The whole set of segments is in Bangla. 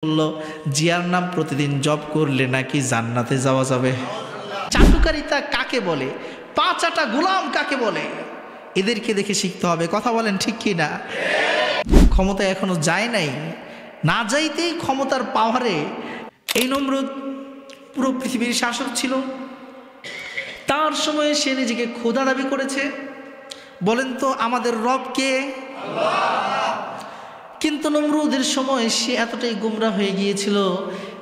বলল জিয়ার নাম প্রতিদিন জপ করলে নাকি জান্নাতে যাওয়া যাবে। চাটুকারিতা কাকে বলে, পাঁচাটা গোলাম কাকে বলে, এদেরকে দেখে শিখতে হবে। কথা বলেন ঠিক কি না? ক্ষমতা এখনো যায় নাই, না যাইতেই ক্ষমতার পাওয়ারে এই নমরুদ পুরো পৃথিবীর শাসক ছিল। তার সময়ে সে নিজেকে খোদা দাবি করেছে। বলেন তো আমাদের রব কে? কিন্তু নমরুদের সময় সে এতটাই গুমরা হয়ে গিয়েছিল,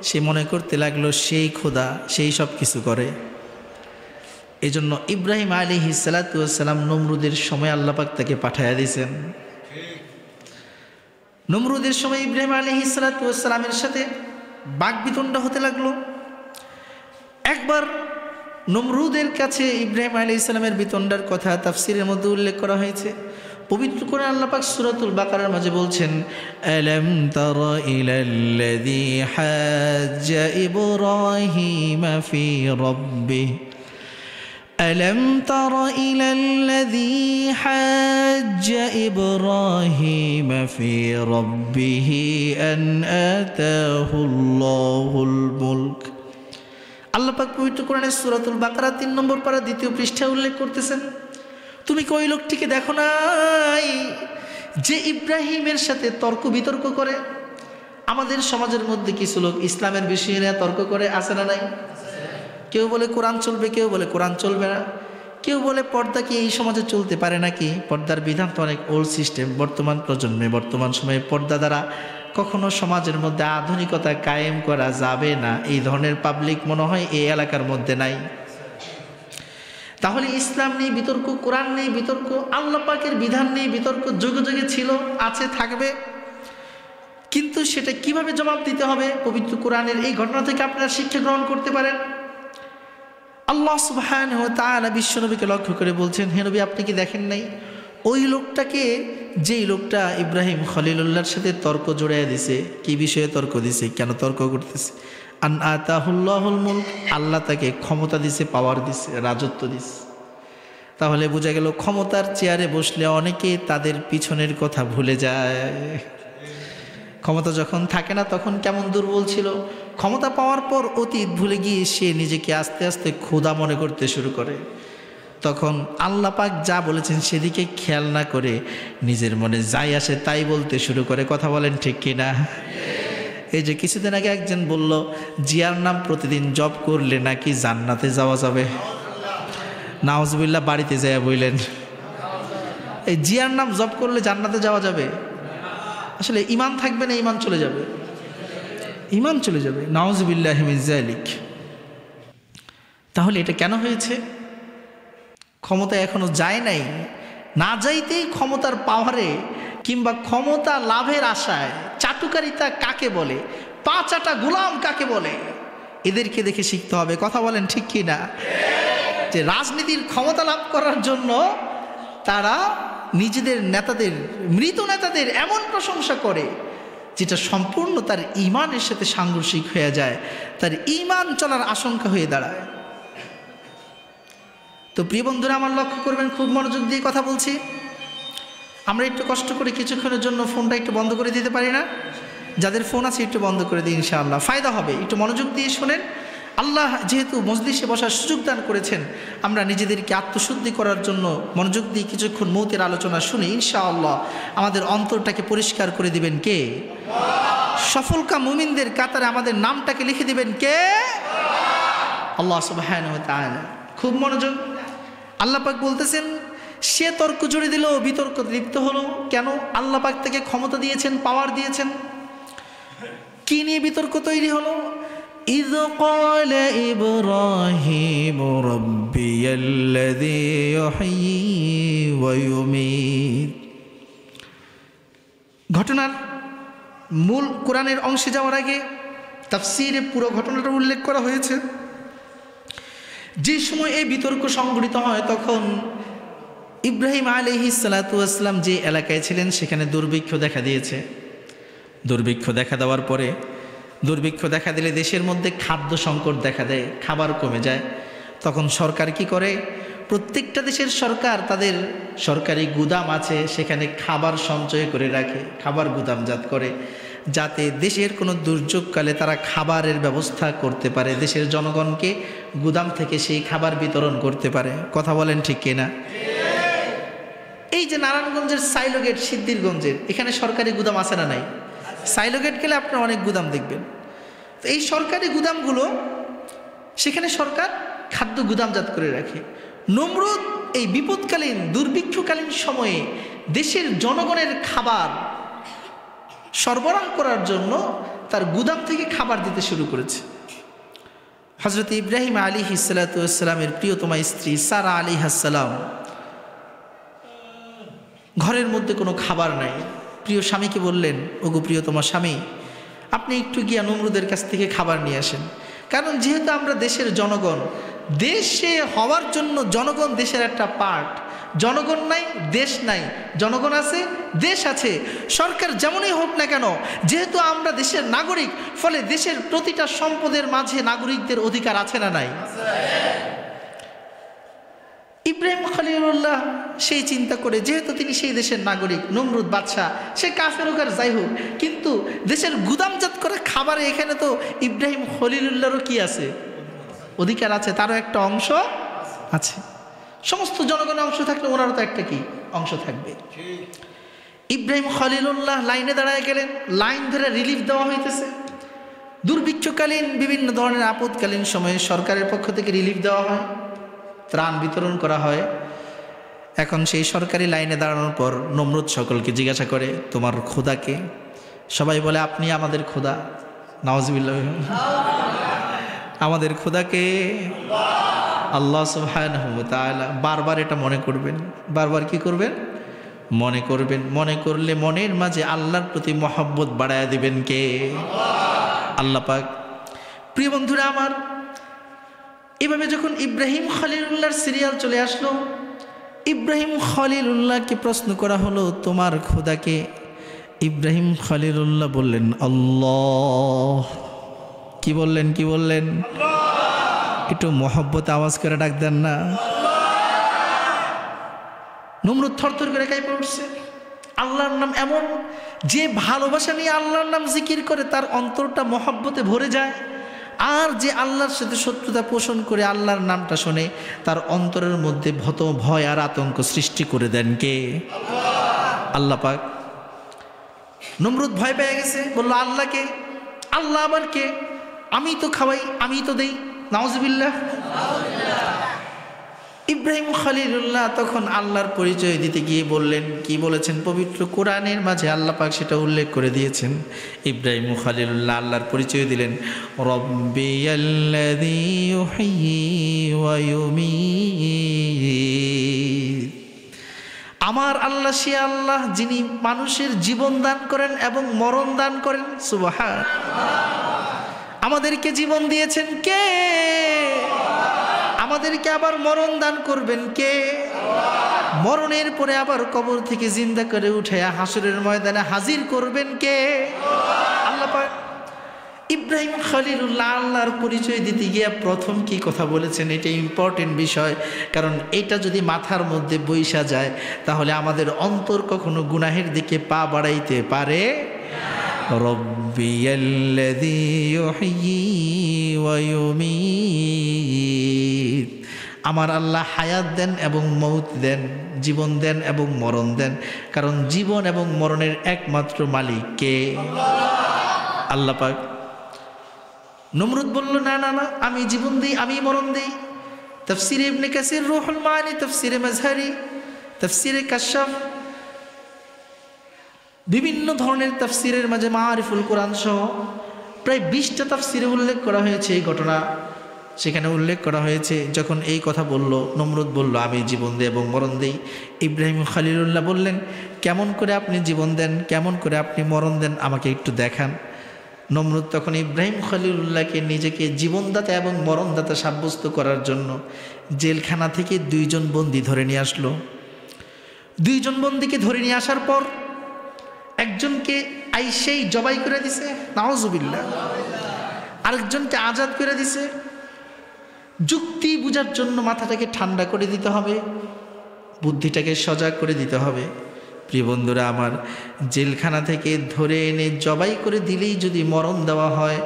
সে মনে করতে লাগলো সেই খোদা, সেই সব কিছু করে। এই জন্য ইব্রাহিম আলাইহিস সালাতু ওয়াস সালাম নমরুদের সময় আল্লাহ পাক তাকে পাঠাইয়া দিয়েছেন। নমরুদের সময় ইব্রাহিম আলাইহিস সালাতু ওয়াস সালামের সাথে বাকবিতণ্ডা হতে লাগলো। একবার নমরুদের কাছে ইব্রাহিম আলাইহিস সালামের বিতণ্ডার কথা তাফসীরের মধ্যে উল্লেখ করা হয়েছে। পবিত্র করে আল্লাহ পাক সূরাতুল বাকারার মাঝে বলছেন, আলাম তারা ইলাল্লাযী হাজ্জা ইব্রাহিম ফি রাব্বিহি ألم تر إلى الذي حاج إبراهيم في ربه أن آتاه الله الملك। আল্লাহ পাক পবিত্র কোরআনের সূরাতুল বাকারা 3 নম্বর পারা 2য় পৃষ্ঠায় উল্লেখ করতেছেন, তুমি কি ওই লোকটিকে দেখো নাই যে ইব্রাহিমের সাথে তর্ক বিতর্ক করে? আমাদের সমাজের মধ্যে কিছু লোক ইসলামের বিষয়ে নিয়ে তর্ক করে, আছে না নাই? কেউ বলে কোরআন চলবে, কেউ বলে কোরআন চলবে না, কেউ বলে পর্দা কি এই সমাজে চলতে পারে নাকি? পর্দার বিধান তো অনেক ওল্ড সিস্টেম। বর্তমান প্রজন্মে বর্তমান সময়ে পর্দা দ্বারা কখনো সমাজের মধ্যে আধুনিকতা কায়েম করা যাবে না, এই ধরনের পাবলিক মনে হয় এই এলাকার মধ্যে নাই। তাহলে ইসলাম নিয়ে বিতর্ক, কোরআন নিয়ে বিতর্ক, আল্লাহ পাকের বিধান নিয়ে বিতর্ক যুগে যুগে ছিল, আছে, থাকবে। কিন্তু সেটা কিভাবে জবাব দিতে হবে, পবিত্র কোরআনের এই ঘটনা থেকে আপনারা শিক্ষা গ্রহণ করতে পারেন। আল্লাহ সুবহানাহু ওয়া তাআলা বিশ্বনবীকে লক্ষ্য করে বলছেন, হে নবী আপনি কি দেখেন নাই ওই লোকটাকে, যেই লোকটা ইব্রাহিম খলিলুল্লাহর সাথে তর্ক জড়াইয়া দিছে? কি বিষয়ে তর্ক দিছে, কেন তর্ক করতেছে? আন আতাহুল্লাহুল মুলক, আল্লাহ তাকে ক্ষমতা দিছে, পাওয়ার দিছে, রাজত্ব দিছে। তাহলে বোঝা গেল ক্ষমতার চেয়ারে বসলে অনেকে তাদের পিছনের কথা ভুলে যায়। ক্ষমতা যখন থাকে না তখন কেমন দুর্বল ছিল, ক্ষমতা পাওয়ার পর অতীত ভুলে গিয়ে সে নিজেকে আস্তে আস্তে খোদা মনে করতে শুরু করে। তখন আল্লাহ পাক যা বলেছেন সেদিকে খেয়াল না করে নিজের মনে যাই আসে তাই বলতে শুরু করে। কথা বলেন ঠিক কিনা? এই যে কিছুদিন আগে একজন বলল জিয়ার নাম প্রতিদিন জপ করলে নাকি জান্নাতে যাওয়া যাবে। নাউজুবিল্লাহ, বাড়িতে যায় বললেন এই জিয়ার নাম জপ করলে জান্নাতে যাওয়া যাবে? আসলে ঈমান থাকবে না, ঈমান চলে যাবে, ঈমান চলে যাবে। নাউজুবিল্লাহি মিন যালিক। তাহলে এটা কেন হয়েছে? ক্ষমতা এখনো যায় নাই, না যাইতেই ক্ষমতার পাওয়ারে কিংবা ক্ষমতা লাভের আশায় চাটুকারিতা কাকে বলে, পাঁচাটা গোলাম কাকে বলে, এদেরকে দেখে শিখতে হবে। কথা বলেন ঠিক কি না? যে রাজনীতির ক্ষমতা লাভ করার জন্য তারা নিজেদের নেতাদের, মৃত নেতাদের এমন প্রশংসা করে যেটা সম্পূর্ণ তার ঈমানের সাথে সাংঘর্ষিক হয়ে যায়, তার ঈমান চলার আশঙ্কা হয়ে দাঁড়ায়। তো প্রিয় বন্ধুরা আমার লক্ষ্য করবেন, খুব মনোযোগ দিয়ে কথা বলছি। আমরা একটু কষ্ট করে কিছুক্ষণের জন্য ফোনটা একটু বন্ধ করে দিতে পারি না? যাদের ফোন আছে একটু বন্ধ করে দিই, ইনশাআল্লাহ ফায়দা হবে। একটু মনোযোগ দিয়ে শোনেন। আল্লাহ যেহেতু মজলিসে বসার সুযোগ দান করেছেন, আমরা নিজেদেরকে আত্মশুদ্ধি করার জন্য মনোযোগ দিয়ে কিছুক্ষণ মৌতের আলোচনা শুনে ইনশাআল্লাহ আমাদের অন্তরটাকে পরিষ্কার করে দিবেন কে? সফলকা মুমিনদের কাতারে আমাদের নামটাকে লিখে দিবেন কে? আল্লাহ সুবহানাহু ওয়া তাআলা। খুব মনোযোগ। আল্লাহ পাক বলতেছেন সে তর্ক জুড়ে দিল, বিতর্ক লিপ্ত হলো কেন? আল্লাহ পাক তাকে ক্ষমতা দিয়েছেন, পাওয়ার দিয়েছেন। কি নিয়ে বিতর্ক তৈরি হলো? إذ قال إبراهيم ربي الذي يحيي ويميت। ঘটনার মূল কোরআনের অংশে যাওয়ার আগে তাফসীরে পুরো ঘটনাটা উল্লেখ করা হয়েছে। যে সময় এই বিতর্ক সংঘটিত হয় তখন ইব্রাহিম আলাইহিস সালাতু ওয়াস সালাম যে এলাকায় ছিলেন সেখানে দুর্ভিক্ষ দেখা দিয়েছে। দুর্ভিক্ষ দেখা দেওয়ার পরে, দুর্ভিক্ষ দেখা দিলে দেশের মধ্যে খাদ্য সংকট দেখা দেয়, খাবার কমে যায়। তখন সরকার কি করে? প্রত্যেকটা দেশের সরকার তাদের সরকারি গুদাম আছে, সেখানে খাবার সঞ্চয় করে রাখে, খাবার গুদামজাত করে। যাতে দেশের কোনো দুর্যোগকালে তারা খাবারের ব্যবস্থা করতে পারে, দেশের জনগণকে গুদাম থেকে সেই খাবার বিতরণ করতে পারে। কথা বলেন ঠিক কিনা? এই যে নারায়ণগঞ্জের সাইলোগেট, সিদ্ধিরগঞ্জের এখানে সরকারি গুদাম আছে না নাই? সাইলোগেট গেলে আপনারা অনেক গুদাম দেখবেন। তো এই সরকারি গুদামগুলো, সেখানে সরকার খাদ্য গুদামজাত করে রাখে। নমরুদ এই বিপদকালীন দুর্ভিক্ষকালীন সময়ে দেশের জনগণের খাবার সরবরাহ করার জন্য তার গুদাম থেকে খাবার দিতে শুরু করেছে। হযরত ইব্রাহিম আলাইহিসসালামের প্রিয়তমা স্ত্রী সারা আলাইহিসসালাম, ঘরের মধ্যে কোনো খাবার নাই। প্রিয় স্বামীকে বললেন, ওগো প্রিয়তমা স্বামী, আপনি একটু গিয়া নমরুদের কাছ থেকে খাবার নিয়ে আসেন। কারণ যেহেতু আমরা দেশের জনগণ, দেশে হওয়ার জন্য জনগণ দেশের একটা পার্ট। জনগণ নাই দেশ নাই, জনগণ আছে দেশ আছে। সরকার যেমনই হোক না কেন, যেহেতু আমরা দেশের নাগরিক, ফলে দেশের প্রতিটা সম্পদের মাঝে নাগরিকদের অধিকার আছে না নাই? ইব্রাহিম খলিলুল্লাহ সেই চিন্তা করে, যেহেতু তিনি সেই দেশের নাগরিক, নমরুদ বাদশাহ, সে কাফের হোক আর যাই হোক, কিন্তু দেশের গুদামজাত করে খাবারে এখানে তো ইব্রাহিম খলিলুল্লাহরও কি আছে? অধিকার আছে, তারও একটা অংশ আছে। সমস্ত জনগণের অংশ থাকলে ওনারও তো একটা কি অংশ থাকবে। ইব্রাহিম খলিলুল্লাহ লাইনে দাঁড়ায় গেলেন, লাইন ধরে রিলিফ দেওয়া হইতেছে। দুর্ভিক্ষকালীন বিভিন্ন ধরনের আপদকালীন সময়ে সরকারের পক্ষ থেকে রিলিফ দেওয়া হয়, ত্রাণ বিতরণ করা হয়। এখন সেই সরকারি লাইনে দাঁড়ানোর পর নমরুদ সকলকে জিজ্ঞাসা করে, তোমার খোদাকে? সবাই বলে, আপনি আমাদের খোদা। নাউজুবিল্লাহ। আমাদের খোদাকে আল্লাহ সুবহানাহু ওয়া তাআলা। বারবার এটা মনে করবেন, বারবার কি করবেন? মনে করবেন। মনে করলে মনের মাঝে আল্লাহর প্রতি মহব্বত বাড়ায়া দিবেন কে? আল্লাহ পাক। প্রিয় বন্ধুরা আমার, এভাবে যখন ইব্রাহিম খলিলুল্লাহর সিরিয়াল চলে আসলো, ইব্রাহিম খলিলুল্লাহকে প্রশ্ন করা হলো, তোমার খোদাকে? ইব্রাহিম খলিলুল্লাহ বললেন, আল্লাহ। কি বললেন? কি বললেন? একটু মহব্বত আওয়াজ করে ডাক দেন না? নমরুদ থরথর করে কাঁপে উঠছে। আল্লাহর নাম এমন, যে ভালোবাসা নিয়ে আল্লাহর নাম জিকির করে তার অন্তরটা মহব্বতে ভরে যায়। আর যে আল্লাহর সাথে শত্রুতা পোষণ করে আল্লাহর নামটা শোনে, তার অন্তরের মধ্যে ভয় আর আতঙ্ক সৃষ্টি করে দেন কে? আল্লাহ পাক। নমরুদ ভয় পেয়ে গেছে, বলল, আল্লাহকে? আল্লাহ আবার কে? আমি তো খাওয়াই, আমি তো দেই। নাউজুবিল্লাহ। ইব্রাহিম খলিলুল্লাহ তখন আল্লাহর পরিচয় দিতে গিয়ে বললেন, কি বলেছেন? পবিত্র কোরআনের মাঝে আল্লাহ পাক সেটা উল্লেখ করে দিয়েছেন। ইব্রাহিম খলিলুল্লাহ আল্লাহর পরিচয় দিলেন, রব্বিয়াল্লাযী ইউহয়ী ওয়া ইউমীত। আমার আল্লাহ সে আল্লাহ যিনি মানুষের জীবন দান করেন এবং মরণ দান করেন। সুবহানাল্লাহ। আমাদেরকে জীবন দিয়েছেন কে? আমাদেরকে আবার মরণ দান করবেন কে? মরণের পরে আবার কবর থেকে জিন্দা করে উঠে হাসরের ময়দানে হাজির করবেন কে? আল্লাহ পাক। ইব্রাহিম খলিলুল্লাহ আল্লাহর পরিচয় দিতে গিয়ে প্রথম কি কথা বলেছেন, এটা ইম্পর্টেন্ট বিষয়। কারণ এটা যদি মাথার মধ্যে বইসা যায়, তাহলে আমাদের অন্তর কখনো গুনাহের দিকে পা বাড়াইতে পারে। রব্বিয়াল্লাযী ইউহয়ী ওয়া ইউমীত। আমার আল্লাহ হায়াত দেন এবং মৌত দেন, জীবন দেন এবং মরণ দেন। কারণ জীবন এবং মরণের একমাত্র মালিক কে? আল্লাহ পাক। নমরুদ বলল, না না না, আমি জীবন দিই, আমি মরণ দিই। তাফসীরে ইবনে কাসির, রুহুল মাআনি, তাফসীরে মাজহারি, তাফসীরে কাশফ, বিভিন্ন ধরনের তাফসীরের মাঝে মারিফুল কোরআন সহ প্রায় 20টা তাফসীরে উল্লেখ করা হয়েছে এই ঘটনা। সেখানে উল্লেখ করা হয়েছে, যখন এই কথা বলল, নমরুদ বলল, আমি জীবন দিই এবং মরণ দিই। ইব্রাহিম খলিলুল্লাহ বললেন, কেমন করে আপনি জীবন দেন, কেমন করে আপনি মরণ দেন, আমাকে একটু দেখান। নমরুদ তখন ইব্রাহিম খলিলুল্লাহকে নিজেকে জীবনদাতা এবং মরণদাতা সাব্যস্ত করার জন্য জেলখানা থেকে 2 জন বন্দী ধরে নিয়ে আসলো। 2 জন বন্দীকে ধরে নিয়ে আসার পর একজনকে আইসেই জবাই করে দিছে, নাউজুবিল্লাহ। আরেকজনকে আজাদ করে দিছে। যুক্তি বুঝার জন্য মাথাটাকে ঠান্ডা করে দিতে হবে, বুদ্ধিটাকে সজাগ করে দিতে হবে। প্রিয় বন্ধুরা আমার, জেলখানা থেকে ধরে এনে জবাই করে দিলেই যদি মরণ দেওয়া হয়,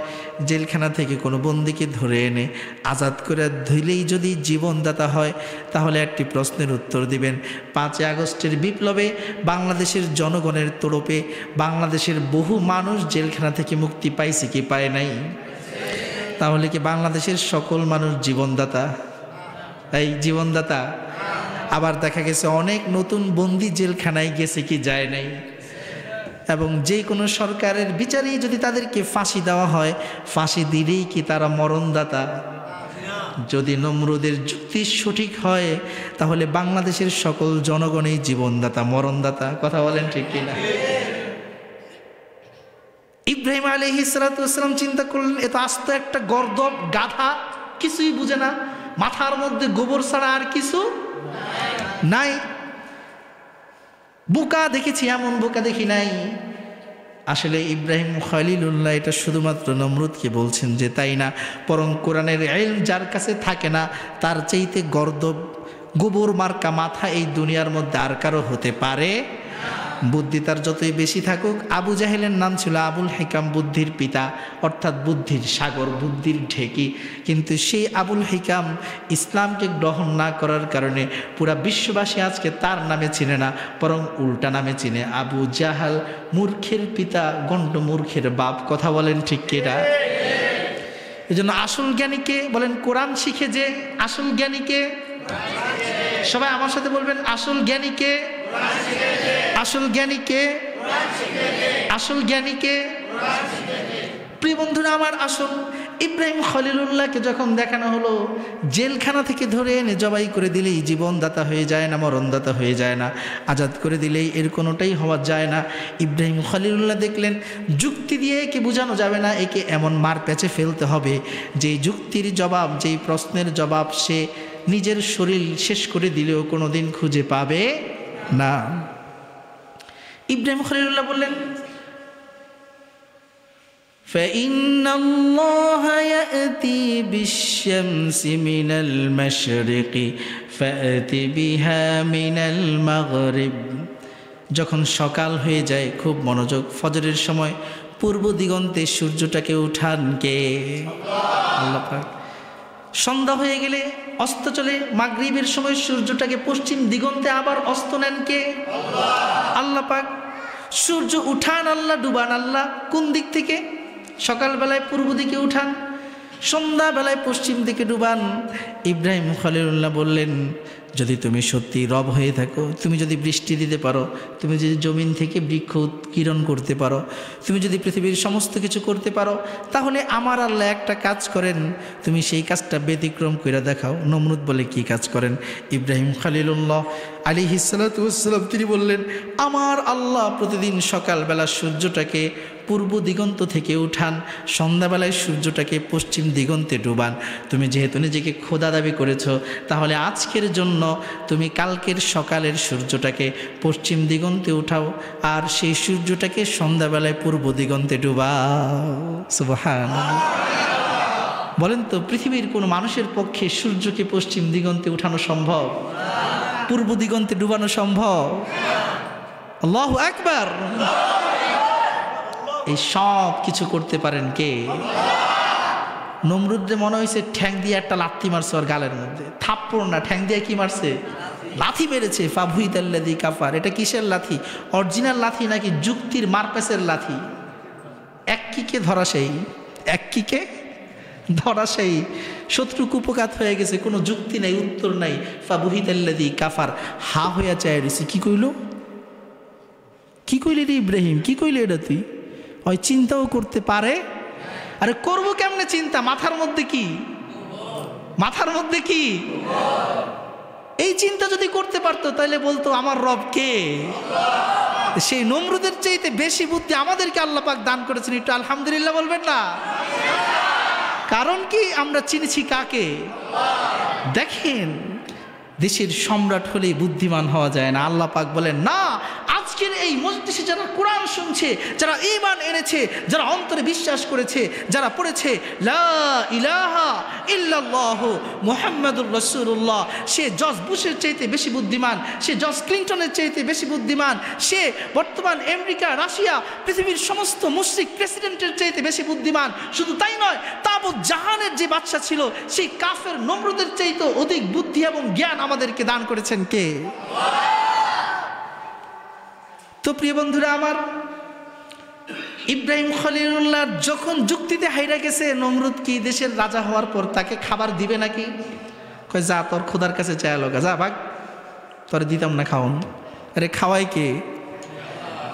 জেলখানা থেকে কোনো বন্দীকে ধরে এনে আজাদ করে দিলেই যদি জীবনদাতা হয়, তাহলে একটি প্রশ্নের উত্তর দিবেন, 5 আগস্টের বিপ্লবে বাংলাদেশের জনগণের তরফে বাংলাদেশের বহু মানুষ জেলখানা থেকে মুক্তি পাইছে কি পায় নাই? তাহলে কি বাংলাদেশের সকল মানুষ জীবনদাতা? এই জীবনদাতা? আবার দেখা গেছে অনেক নতুন বন্দী জেলখানায় গেছে কি যায় নাই? এবং যে কোনো সরকারের বিচারেই যদি তাদেরকে ফাঁসি দেওয়া হয়, ফাঁসি দিলেই কি তারা মরণদাতা? যদি নমরুদের যুক্তি সঠিক হয়, তাহলে বাংলাদেশের সকল জনগণই জীবনদাতা, মরণদাতা। কথা বলেন ঠিক কিনা? ইব্রাহিম আলাইহিস সালাতু ওয়াস সালাম চিন্তা করলেন, এত আস্ত একটা গর্দভ গাধা, কিছুই বুঝে না, মাথার মধ্যে গোবর ছাড়া আর কিছু নাই। বোকা দেখেছি, এমন বোকা দেখি নাই। আসলে ইব্রাহিম খলিলুল্লাহ এটা শুধুমাত্র নমরুদকে বলছেন যে তাই না, বরং কোরআনের ইলম যার কাছে থাকে না, তার চাইতে গর্দভ গোবর মার্কা মাথা এই দুনিয়ার মধ্যে আর কারো হতে পারে? বুদ্ধি তার যতই বেশি থাকুক। আবু জাহেলের নাম ছিল আবুল হিকাম, বুদ্ধির পিতা, অর্থাৎ বুদ্ধির সাগর, বুদ্ধির ঢেকি। কিন্তু সেই আবুল হিকাম ইসলামকে গ্রহণ না করার কারণে পুরা বিশ্ববাসী আজকে তার নামে চিনে না, বরং উল্টা নামে চিনে, আবু জাহাল, মূর্খের পিতা, গণ্ড মূর্খের বাপ। কথা বলেন ঠিক কিনা? এই জন্য আসল জ্ঞানীকে বলেন, কোরআন শিখে যে আসল জ্ঞানীকে, সবাই আমার সাথে বলবেন, আসল জ্ঞানীকে, আসল জ্ঞানীকে, আসল জ্ঞানীকে। প্রিয় বন্ধুরা আমার, আসল ইব্রাহিম খলিলুল্লাহকে যখন দেখানো হলো জেলখানা থেকে ধরে এনে জবাই করে দিলেই জীবনদাতা হয়ে যায় না, মরণদাতা হয়ে যায় না, আজাদ করে দিলেই এর কোনোটাই হওয়া যায় না। ইব্রাহিম খলিলুল্লাহ দেখলেন যুক্তি দিয়ে একে বোঝানো যাবে না, একে এমন মার প্যাচে ফেলতে হবে যেই যুক্তির জবাব, যেই প্রশ্নের জবাব সে নিজের শরীর শেষ করে দিলেও কোনোদিন খুঁজে পাবে না। ইব্রাহিম খলিলুল্লাহ বললেন, فإن الله يأتي بالشمس من المشرق فأت بها من المغرب। যখন সকাল হয়ে যায়, খুব মনোযোগ, ফজরের সময় পূর্ব দিগন্তে সূর্যটাকে উঠান কে? আল্লাহ পাক। সন্ধ্যা হয়ে গেলে অস্ত চলে, মাগরিবের সময় সূর্যটাকে পশ্চিম দিগন্তে আবার অস্ত নেন কে? আল্লাহ পাক। সূর্য উঠান আল্লাহ, ডুবান আল্লাহ। কোন দিক থেকে? সকালবেলায় পূর্ব দিকে উঠান, সন্ধ্যাবেলায় পশ্চিম দিকে ডুবান। ইব্রাহিম খলিলুল্লাহ বললেন, যদি তুমি সত্যি রব হয়ে থাকো, তুমি যদি বৃষ্টি দিতে পারো, তুমি যদি জমিন থেকে বৃক্ষ উৎকিরণ করতে পারো, তুমি যদি পৃথিবীর সমস্ত কিছু করতে পারো, তাহলে আমার আল্লাহ একটা কাজ করেন, তুমি সেই কাজটা ব্যতিক্রম করে দেখাও। নমরুদ বলে, কি কাজ করেন? ইব্রাহিম খলিলুল্লাহ আলাইহিস সালাতু ওয়াস সালাম তিনি বললেন, আমার আল্লাহ প্রতিদিন সকালবেলা সূর্যটাকে পূর্ব দিগন্ত থেকে উঠান, সন্ধ্যাবেলায় সূর্যটাকে পশ্চিম দিগন্তে ডুবান। তুমি যেহেতু নিজেকে খোদা দাবি করেছ, তাহলে আজকের জন্য তুমি কালকের সকালের সূর্যটাকে পশ্চিম দিগন্তে উঠাও, আর সেই সূর্যটাকে সন্ধ্যাবেলায় পূর্ব দিগন্তে ডুবাও। সুবহানাল্লাহ। বলেন তো, পৃথিবীর কোনো মানুষের পক্ষে সূর্যকে পশ্চিম দিগন্তে উঠানো সম্ভব? পূর্ব দিগন্তে ডুবানো সম্ভব? আল্লাহু আকবার। এই সব কিছু করতে পারেন কে? নমরুদে মনে হয়েছে ঠ্যাং দিয়ে একটা লাথি মারছে ওর গালের মধ্যে। থাপ্পড় না, ঠ্যাং দিয়ে কি মারছে? লাথি মেরেছে। ফাবুইতাল্লাযী কাফার। এটা কিসের লাথি? অরিজিনাল লাথি নাকি যুক্তির মারপ্যাচের লাথি? এক কিকে ধরা সেই, এক কিকে ধরা সেই। শত্রু কুপকাত হয়ে গেছে, কোনো যুক্তি নাই, উত্তর নাই। ফাবুইতাল্লাযী কাফার। হা হইয়া চায় রয়েছে। কি কইল? কি কইলি রে ইব্রাহিম? কি কইলি এটা তুই? ওই চিন্তাও করতে পারে? আরে করবো কেমনে চিন্তা? মাথার মধ্যে কি? মাথার মধ্যে কি? এই চিন্তা যদি করতে পারতো তাহলে বলতো আমার রব কে? সেই নমরুদের চাইতে বেশি বুদ্ধি আমাদেরকে আল্লাহ পাক দান করেছেন। একটু আলহামদুলিল্লাহ বলবেন না? কারণ কি? আমরা চিনেছি কাকে? দেখেন, দেশের সম্রাট হলেই বুদ্ধিমান হওয়া যায় না। আল্লাহ পাক বলেন, না, আজকের এই মজলিসে যারা কোরআন শুনছে, যারা ঈমান এনেছে, যারা অন্তরে বিশ্বাস করেছে, যারা পড়েছে লা ইলাহা ইল্লাল্লাহু মুহাম্মাদুর রাসূলুল্লাহ, সে জর্জ বুশের চাইতে বেশি বুদ্ধিমান, সে জর্জ ক্লিন্টনের চাইতে বেশি বুদ্ধিমান, সে বর্তমান আমেরিকা, রাশিয়া, পৃথিবীর সমস্ত মুশরিক প্রেসিডেন্টের চাইতে বেশি বুদ্ধিমান। শুধু তাই নয়, তাবুত জাহানের যে বাদশা ছিল সেই কাফের নমরুদের চাইতে অধিক বুদ্ধি এবং জ্ঞান আমাদেরকে দান করেছেন কে? তো প্রিয় বন্ধুরা আমার, ইব্রাহিম খলিলুল্লাহ যখন যুক্তিতে হাইরা গেছে, নমরুদ কি দেশের রাজা হওয়ার পর তাকে খাবার দিবে নাকি? কয় যা তোর খোদার কাছে চায় লোক, যা ভাগ, তোর দিতাম না খাওন। আরে খাওয়াই কে?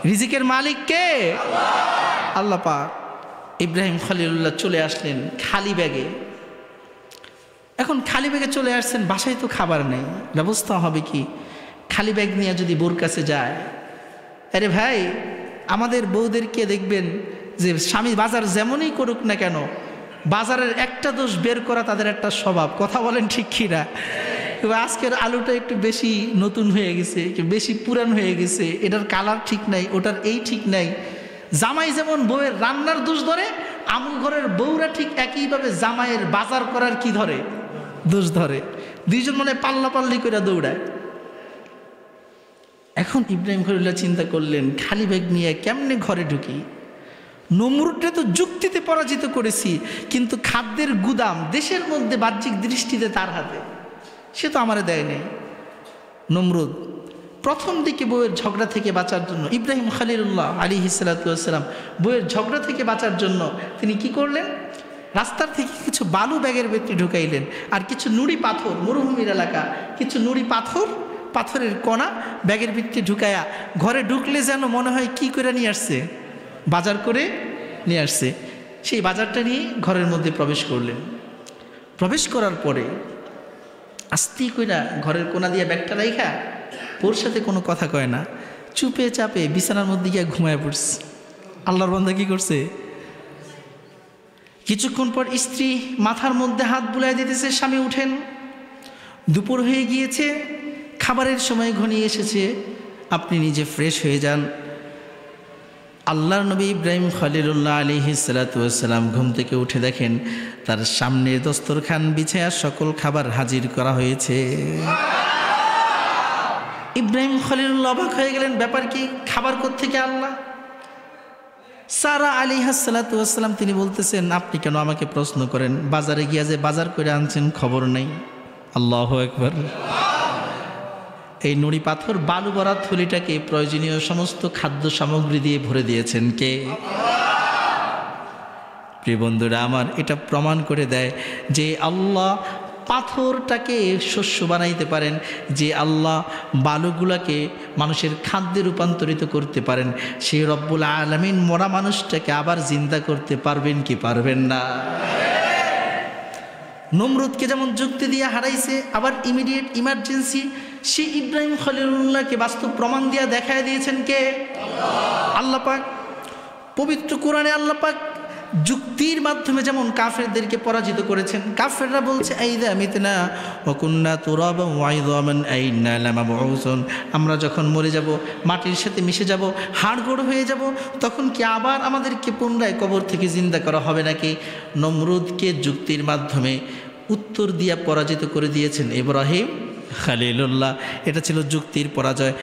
রিজিকের মালিক কে? আল্লাহ পাক। ইব্রাহিম খলিলুল্লাহ চলে আসলেন খালি ব্যাগে। এখন খালি ব্যাগে চলে আসছেন, বাসায় তো খাবার নেই, ব্যবস্থা হবে কি? খালি ব্যাগ নিয়ে যদি বোর কাছে যায়, আরে ভাই আমাদের বউদেরকে দেখবেন যে স্বামী বাজার যেমনই করুক না কেন, বাজারের একটা দোষ বের করা তাদের একটা স্বভাব। কথা বলেন ঠিক কিনা? আজকের আলুটা একটু বেশি নতুন হয়ে গেছে, বেশি পুরান হয়ে গেছে, এটার কালার ঠিক নাই, ওটার এই ঠিক নাই। জামাই যেমন বউয়ের রান্নার দোষ ধরে, আমুল ঘরের বউরা ঠিক একইভাবে জামাইয়ের বাজার করার কি ধরে? দোষ ধরে। দুইজন মানে পাল্লাপাল্লি করে দৌড়ায়। এখন ইব্রাহিম খলিলুল্লাহ চিন্তা করলেন, খালি ব্যাগ নিয়ে কেমনে ঘরে ঢুকি? নমরুদকে তো যুক্তিতে পরাজিত করেছি, কিন্তু খাদ্যের গুদাম দেশের মধ্যে বাহ্যিক দৃষ্টিতে তার হাতে, সে তো আমারে দেয় নেই। নমরুদ প্রথম দিকে বউয়ের ঝগড়া থেকে বাঁচার জন্য, ইব্রাহিম খলিলুল্লাহ আলাইহিস সালাতু ওয়াস সালাম বউয়ের ঝগড়া থেকে বাঁচার জন্য তিনি কি করলেন? রাস্তার থেকে কিছু বালু ব্যাগের ভেতরে ঢুকাইলেন, আর কিছু নুড়ি পাথর, মরুভূমির এলাকা, কিছু নুড়ি পাথরের কণা ব্যাগের ভিতরে ঢুকায়া ঘরে ঢুকলে যেন মনে হয় কি করে নিয়ে আসছে, বাজার করে নিয়ে আসছে। সেই বাজারটা নিয়ে ঘরের মধ্যে প্রবেশ করলেন। প্রবেশ করার পরে আস্তে কইরা ঘরের কোনা দিয়ে ব্যাগটা রাইখা, ওর সাথে কোনো কথা কয় না, চুপে চাপে বিছানার মধ্যে গিয়ে ঘুমায় পড়ছে। আল্লাহর বান্দা কি করছে? কিছুক্ষণ পর স্ত্রী মাথার মধ্যে হাত বুলাই দিতেছে, স্বামী উঠেন। দুপুর হয়ে গিয়েছে, খাবারের সময় ঘনিয়ে এসেছে, আপনি নিজে ফ্রেশ হয়ে যান। আল্লাহর নবী ইব্রাহিম খলিলুল্লাহ আলাইহিস সালাতু ওয়াস সালাম ঘুম থেকে উঠে দেখেন তার সামনে দস্তরখান বিছায়া সকল খাবার হাজির করা হয়েছে। ইব্রাহিম খলিলুল্লাহ অবাক হয়ে গেলেন, ব্যাপার কি? খাবার কোত্থেকে আল্লাহ? সারা আলাইহিস সালাতু ওয়াস সালাম তিনি বলতেছেন, আপনি কেন আমাকে প্রশ্ন করেন? বাজারে গিয়া যে বাজার করে আনছেন খবর নেই? আল্লাহু আকবার। এই নুড়ি পাথর বালু ভরা থলিটাকে প্রয়োজনীয় সমস্ত খাদ্য সামগ্রী দিয়ে ভরে দিয়েছেন কে? প্রিয় বন্ধুরা আমার, এটা প্রমাণ করে দেয় যে আল্লাহ পাথরটাকে শস্য বানাইতে পারেন, যে আল্লাহ বালুগুলাকে মানুষের খাদ্যে রূপান্তরিত করতে পারেন, সেই রব্বুল আলামিন মরা মানুষটাকে আবার জিন্দা করতে পারবেন কি পারবেন না? নমরুদকে যেমন যুক্তি দিয়ে হারাইছে, আবার ইমিডিয়েট ইমার্জেন্সি সে ইব্রাহিম খলিলুল্লাহকে বাস্তব প্রমাণ দিয়ে দেখায় দিয়েছেন কে? আল্লাহ পাক। পবিত্র কোরআনে আল্লাহ পাক যুক্তির মাধ্যমে যেমন কাফেরদেরকে পরাজিত করেছেন। কাফেররা বলছে আইদা মিতনা ওয়া কুন্না তুরাবান ওয়া ইযামান আইন্না লামাবউসুন, আমরা যখন মরে যাব, মাটির সাথে মিশে যাব, হাড়গোড় হয়ে যাব, তখন কি আবার আমাদেরকে পুনরায় কবর থেকে জিন্দা করা হবে নাকি? নমরুদকে যুক্তির মাধ্যমে উত্তর দিয়া পরাজিত করে দিয়েছেন ইব্রাহিম খলিলুল্লাহ। এটা ছিল যুক্তির পরাজয়।